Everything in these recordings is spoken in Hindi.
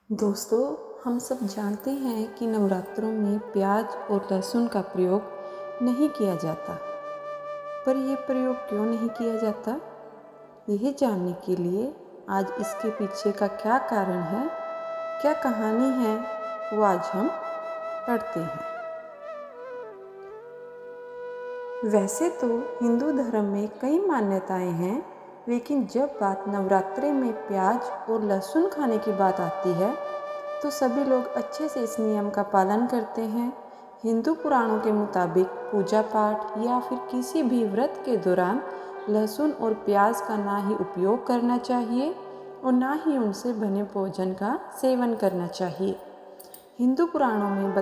दोस्तों, हम सब जानते हैं कि नवरात्रों में प्याज और लहसुन का प्रयोग नहीं किया जाता। पर यह प्रयोग क्यों नहीं किया जाता? यह जानने के लिए आज इसके पीछे का क्या कारण है, क्या कहानी है, वो आज हम पढ़ते हैं। वैसे तो हिंदू धर्म में कई मान्यताएं हैं, लेकिन जब बात नवरात्रे में प्याज और लहसुन खाने की बात आती है तो सभी लोग अच्छे से इस नियम का पालन करते हैं। हिंदू पुराणों के मुताबिक पूजा पाठ या फिर किसी भी व्रत के दौरान लहसुन और प्याज का ना ही उपयोग करना चाहिए और ना ही उनसे बने भोजन का सेवन करना चाहिए। हिंदू पुराणों में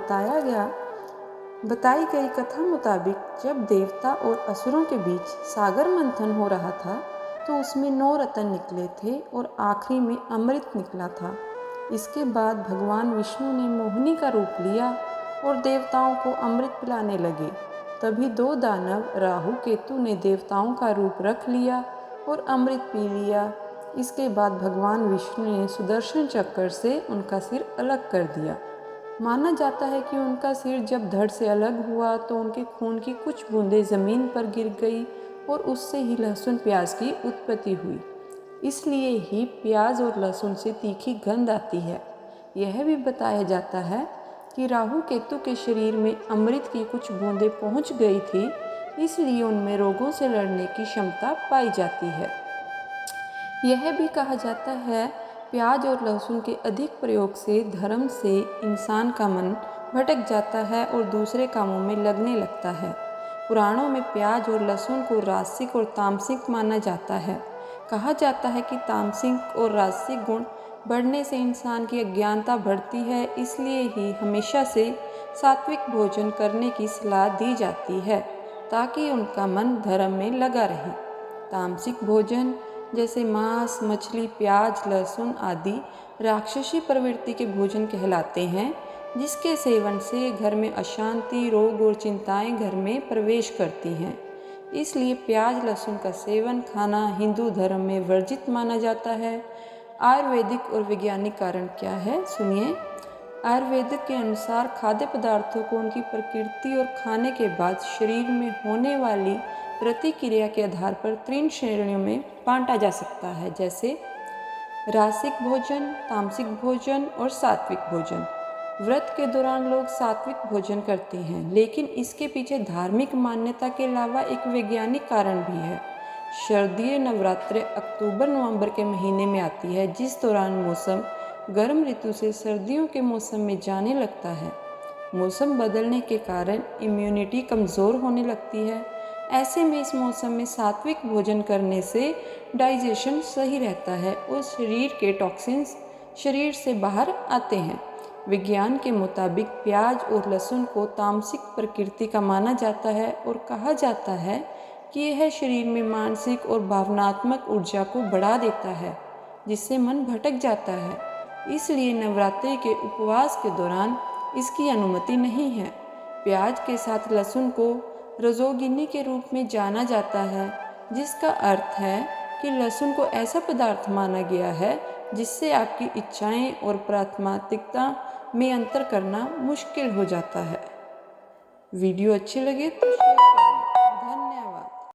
बताई गई कथा मुताबिक जब देवता और असुरों के बीच सागर मंथन हो रहा था तो उसमें 9 रत्न निकले थे और आखिरी में अमृत निकला था। इसके बाद भगवान विष्णु ने मोहिनी का रूप लिया और देवताओं को अमृत पिलाने लगे। तभी 2 दानव राहु केतु ने देवताओं का रूप रख लिया और अमृत पी लिया। इसके बाद भगवान विष्णु ने सुदर्शन चक्र से उनका सिर अलग कर दिया। माना जाता है कि उनका सिर जब धड़ से अलग हुआ तो उनके खून की कुछ बूंदें ज़मीन पर गिर गई और उससे ही लहसुन प्याज की उत्पत्ति हुई। इसलिए ही प्याज और लहसुन से तीखी गंध आती है। यह भी बताया जाता है कि राहु केतु के शरीर में अमृत की कुछ बूंदें पहुंच गई थी, इसलिए उनमें रोगों से लड़ने की क्षमता पाई जाती है। यह भी कहा जाता है प्याज और लहसुन के अधिक प्रयोग से धर्म से इंसान का मन भटक जाता है और दूसरे कामों में लगने लगता है। पुराणों में प्याज और लहसुन को राजसिक और तामसिक माना जाता है। कहा जाता है कि तामसिक और राजसिक गुण बढ़ने से इंसान की अज्ञानता बढ़ती है, इसलिए ही हमेशा से सात्विक भोजन करने की सलाह दी जाती है ताकि उनका मन धर्म में लगा रहे। तामसिक भोजन जैसे मांस, मछली, प्याज, लहसुन आदि राक्षसी प्रवृत्ति के भोजन कहलाते हैं, जिसके सेवन से घर में अशांति, रोग और चिंताएं घर में प्रवेश करती हैं। इसलिए प्याज लहसुन का सेवन खाना हिंदू धर्म में वर्जित माना जाता है। आयुर्वेदिक और वैज्ञानिक कारण क्या है, सुनिए। आयुर्वेदिक के अनुसार खाद्य पदार्थों को उनकी प्रकृति और खाने के बाद शरीर में होने वाली प्रतिक्रिया के आधार पर 3 श्रेणियों में बांटा जा सकता है, जैसे रासिक भोजन, तामसिक भोजन और सात्विक भोजन। व्रत के दौरान लोग सात्विक भोजन करते हैं, लेकिन इसके पीछे धार्मिक मान्यता के अलावा एक वैज्ञानिक कारण भी है। शारदीय नवरात्रे अक्टूबर-नवंबर के महीने में आती है, जिस दौरान मौसम गर्म ऋतु से सर्दियों के मौसम में जाने लगता है। मौसम बदलने के कारण इम्यूनिटी कमज़ोर होने लगती है। ऐसे में इस मौसम में सात्विक भोजन करने से डाइजेशन सही रहता है और शरीर के टॉक्सिन्स शरीर से बाहर आते हैं। विज्ञान के मुताबिक प्याज और लहसुन को तामसिक प्रकृति का माना जाता है और कहा जाता है कि यह शरीर में मानसिक और भावनात्मक ऊर्जा को बढ़ा देता है, जिससे मन भटक जाता है। इसलिए नवरात्रि के उपवास के दौरान इसकी अनुमति नहीं है। प्याज के साथ लहसुन को रजोगिनी के रूप में जाना जाता है, जिसका अर्थ है कि लहसुन को ऐसा पदार्थ माना गया है जिससे आपकी इच्छाएं और प्राथमिकता में अंतर करना मुश्किल हो जाता है। वीडियो अच्छे लगे तो शेयर करें। धन्यवाद।